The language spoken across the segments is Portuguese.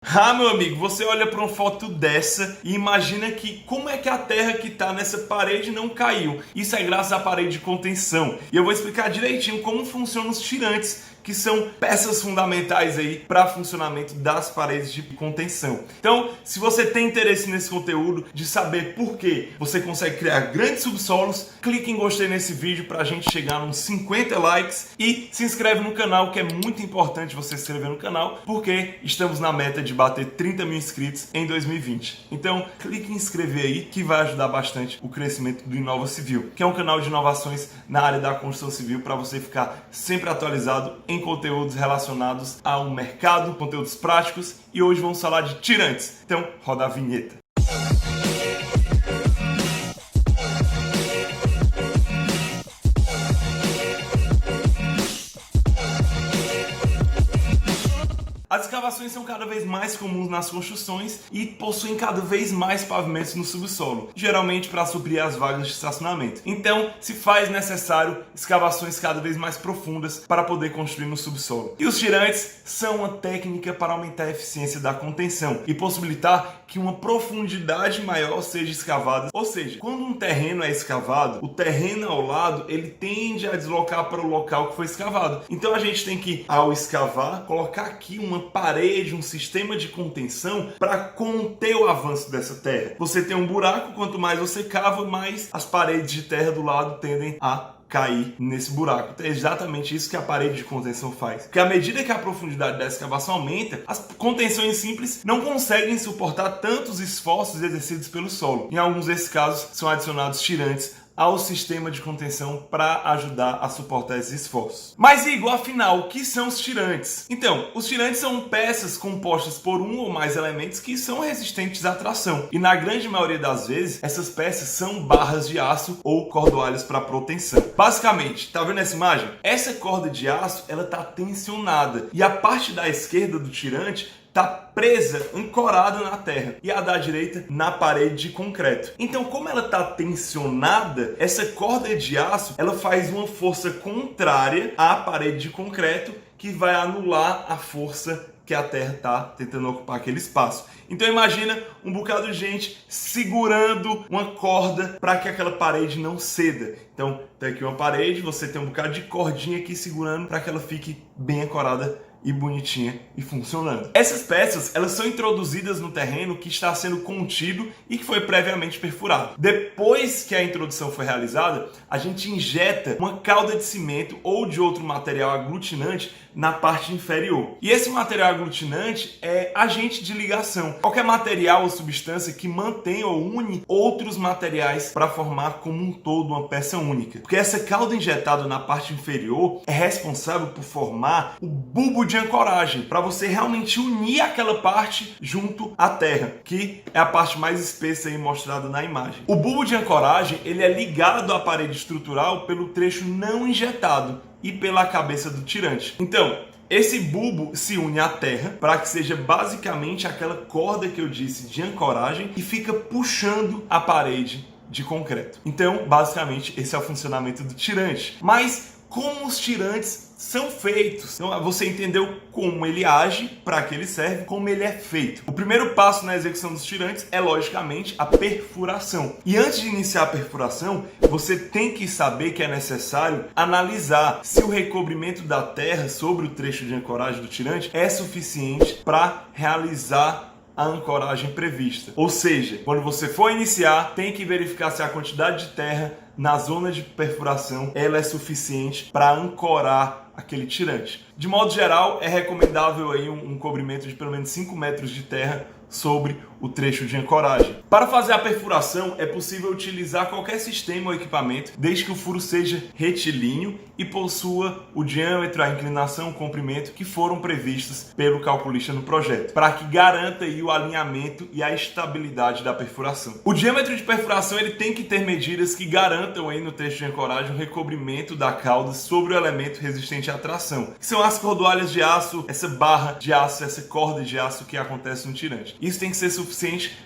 Ah, meu amigo, você olha para uma foto dessa e imagina que como é que a terra que está nessa parede não caiu. Isso é graças à parede de contenção. E eu vou explicar direitinho como funcionam os tirantes, que são peças fundamentais aí para funcionamento das paredes de contenção. Então, se você tem interesse nesse conteúdo, de saber por que você consegue criar grandes subsolos, clique em gostei nesse vídeo para a gente chegar nos 50 likes e se inscreve no canal, que é muito importante você se inscrever no canal, porque estamos na meta de bater 30 mil inscritos em 2020. Então, clique em inscrever aí, que vai ajudar bastante o crescimento do Inova Civil, que é um canal de inovações na área da construção civil para você ficar sempre atualizado em conteúdos relacionados ao mercado, conteúdos práticos, e hoje vamos falar de tirantes. Então, roda a vinheta. As escavações são cada vez mais comuns nas construções e possuem cada vez mais pavimentos no subsolo, geralmente para suprir as vagas de estacionamento. Então, se faz necessário escavações cada vez mais profundas para poder construir no subsolo. E os tirantes são uma técnica para aumentar a eficiência da contenção e possibilitar que uma profundidade maior seja escavada. Ou seja, quando um terreno é escavado, o terreno ao lado ele tende a deslocar para o local que foi escavado. Então a gente tem que, ao escavar, colocar aqui uma parede, um sistema de contenção para conter o avanço dessa terra. Você tem um buraco, quanto mais você cava, mais as paredes de terra do lado tendem a cair nesse buraco. Então é exatamente isso que a parede de contenção faz. Porque à medida que a profundidade da escavação aumenta, as contenções simples não conseguem suportar tantos esforços exercidos pelo solo. Em alguns desses casos, são adicionados tirantes ao sistema de contenção para ajudar a suportar esses esforços. Mas Igor, afinal, o que são os tirantes? Então, os tirantes são peças compostas por um ou mais elementos que são resistentes à tração. E na grande maioria das vezes, essas peças são barras de aço ou cordoalhos para proteção. Basicamente, tá vendo essa imagem? Essa corda de aço, ela tá tensionada e a parte da esquerda do tirante está presa, ancorada na terra, e a da direita na parede de concreto. Então, como ela está tensionada, essa corda de aço ela faz uma força contrária à parede de concreto que vai anular a força que a terra está tentando ocupar aquele espaço. Então imagina um bocado de gente segurando uma corda para que aquela parede não ceda. Então tem aqui uma parede, você tem um bocado de cordinha aqui segurando para que ela fique bem ancorada e bonitinha e funcionando. Essas peças, elas são introduzidas no terreno que está sendo contido e que foi previamente perfurado. Depois que a introdução foi realizada, a gente injeta uma calda de cimento ou de outro material aglutinante na parte inferior. E esse material aglutinante é agente de ligação. Qualquer material ou substância que mantém ou une outros materiais para formar como um todo uma peça única. Porque essa calda injetada na parte inferior é responsável por formar o bulbo de ancoragem, para você realmente unir aquela parte junto à terra, que é a parte mais espessa aí mostrada na imagem. O bulbo de ancoragem ele é ligado à parede estrutural pelo trecho não injetado e pela cabeça do tirante. Então, esse bulbo se une à terra para que seja basicamente aquela corda que eu disse de ancoragem e fica puxando a parede de concreto. Então, basicamente, esse é o funcionamento do tirante. Mas como os tirantes são feitos? Então, você entendeu como ele age, para que ele serve, como ele é feito. O primeiro passo na execução dos tirantes é, logicamente, a perfuração. E antes de iniciar a perfuração, você tem que saber que é necessário analisar se o recobrimento da terra sobre o trecho de ancoragem do tirante é suficiente para realizar a ancoragem prevista. Ou seja, quando você for iniciar, tem que verificar se a quantidade de terra na zona de perfuração ela é suficiente para ancorar aquele tirante. De modo geral, é recomendável aí um cobrimento de pelo menos 5 metros de terra sobre o trecho de ancoragem. Para fazer a perfuração, é possível utilizar qualquer sistema ou equipamento, desde que o furo seja retilíneo e possua o diâmetro, a inclinação, o comprimento que foram previstos pelo calculista no projeto, para que garanta aí o alinhamento e a estabilidade da perfuração. O diâmetro de perfuração ele tem que ter medidas que garantam aí no trecho de ancoragem o recobrimento da cauda sobre o elemento resistente à tração, que são as cordoalhas de aço, essa barra de aço, essa corda de aço que acontece no tirante. Isso tem que ser suficiente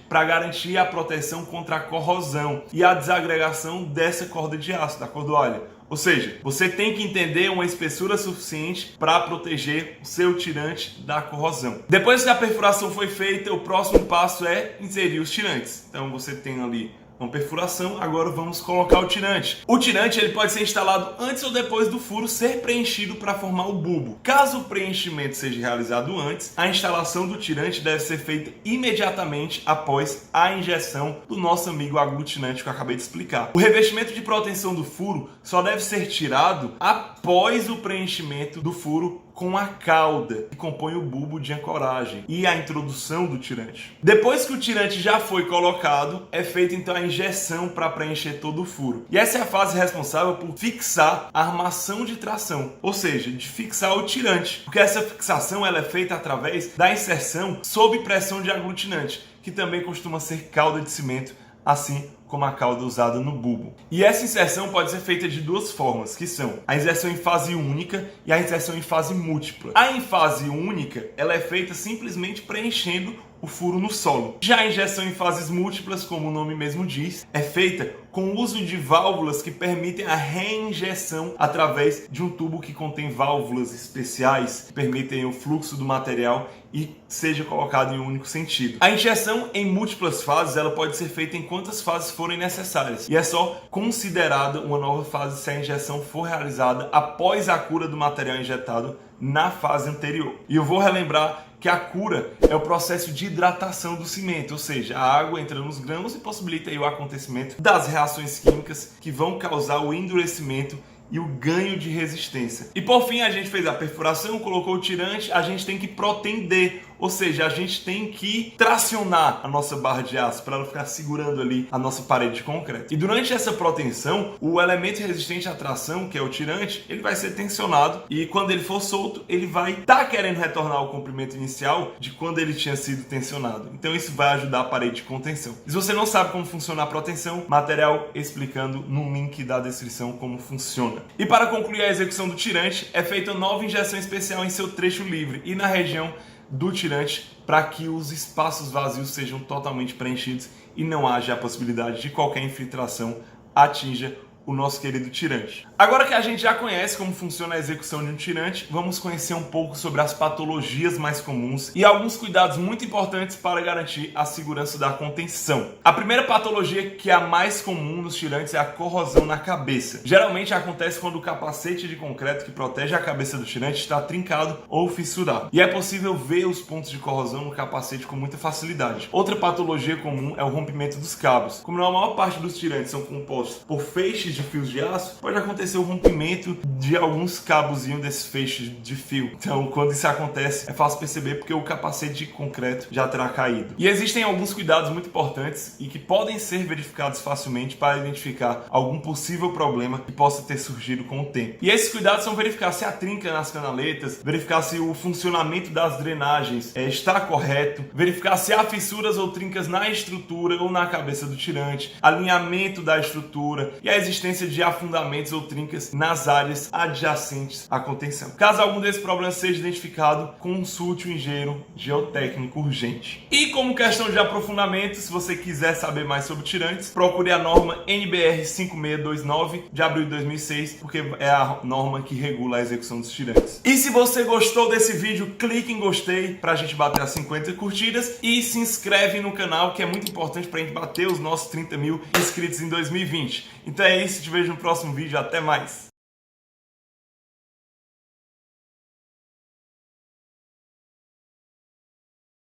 para garantir a proteção contra a corrosão e a desagregação dessa corda de aço, da cordoalha. Ou seja, você tem que entender uma espessura suficiente para proteger o seu tirante da corrosão. Depois que a perfuração foi feita, o próximo passo é inserir os tirantes. Então você tem ali uma perfuração, agora vamos colocar o tirante. O tirante ele pode ser instalado antes ou depois do furo ser preenchido para formar o bulbo. Caso o preenchimento seja realizado antes, a instalação do tirante deve ser feita imediatamente após a injeção do nosso amigo aglutinante que eu acabei de explicar. O revestimento de proteção do furo só deve ser tirado após o preenchimento do furo com a cauda, que compõe o bulbo de ancoragem, e a introdução do tirante. Depois que o tirante já foi colocado, é feita então a injeção para preencher todo o furo. E essa é a fase responsável por fixar a armação de tração, ou seja, de fixar o tirante, porque essa fixação ela é feita através da inserção sob pressão de aglutinante, que também costuma ser cauda de cimento, assim como a cauda usada no bulbo. E essa inserção pode ser feita de duas formas, que são a inserção em fase única e a inserção em fase múltipla. A em fase única, ela é feita simplesmente preenchendo o furo no solo. Já a injeção em fases múltiplas, como o nome mesmo diz, é feita com o uso de válvulas que permitem a reinjeção através de um tubo que contém válvulas especiais que permitem o fluxo do material e seja colocado em um único sentido. A injeção em múltiplas fases ela pode ser feita em quantas fases forem necessárias e é só considerada uma nova fase se a injeção for realizada após a cura do material injetado na fase anterior. E eu vou relembrar que a cura é o processo de hidratação do cimento, ou seja, a água entra nos grãos e possibilita aí o acontecimento das reações químicas que vão causar o endurecimento e o ganho de resistência. E por fim, a gente fez a perfuração, colocou o tirante, a gente tem que protender, ou seja, a gente tem que tracionar a nossa barra de aço para ela ficar segurando ali a nossa parede de concreto. E durante essa proteção, o elemento resistente à tração, que é o tirante, ele vai ser tensionado e quando ele for solto, ele vai estar querendo retornar ao comprimento inicial de quando ele tinha sido tensionado. Então isso vai ajudar a parede de contenção. E se você não sabe como funciona a proteção, material explicando no link da descrição como funciona. E para concluir a execução do tirante, é feita uma nova injeção especial em seu trecho livre e na região do tirante para que os espaços vazios sejam totalmente preenchidos e não haja a possibilidade de qualquer infiltração atinja o nosso querido tirante. Agora que a gente já conhece como funciona a execução de um tirante, vamos conhecer um pouco sobre as patologias mais comuns e alguns cuidados muito importantes para garantir a segurança da contenção. A primeira patologia, que é a mais comum nos tirantes, é a corrosão na cabeça. Geralmente acontece quando o capacete de concreto que protege a cabeça do tirante está trincado ou fissurado. E é possível ver os pontos de corrosão no capacete com muita facilidade. Outra patologia comum é o rompimento dos cabos. Como a maior parte dos tirantes são compostos por feixes de fios de aço, pode acontecer o rompimento de alguns cabozinhos desses feixes de fio. Então, quando isso acontece, é fácil perceber porque o capacete de concreto já terá caído. E existem alguns cuidados muito importantes e que podem ser verificados facilmente para identificar algum possível problema que possa ter surgido com o tempo. E esses cuidados são verificar se a trinca nas canaletas, verificar se o funcionamento das drenagens está correto, verificar se há fissuras ou trincas na estrutura ou na cabeça do tirante, alinhamento da estrutura e a existência de afundamentos ou trincas nas áreas adjacentes à contenção. Caso algum desses problemas seja identificado, consulte o engenheiro geotécnico urgente. E como questão de aprofundamento, se você quiser saber mais sobre tirantes, procure a norma NBR 5629 de abril de 2006, porque é a norma que regula a execução dos tirantes. E se você gostou desse vídeo, clique em gostei para a gente bater as 50 curtidas e se inscreve no canal, que é muito importante para a gente bater os nossos 30 mil inscritos em 2020. Então é isso, te vejo no próximo vídeo, até mais!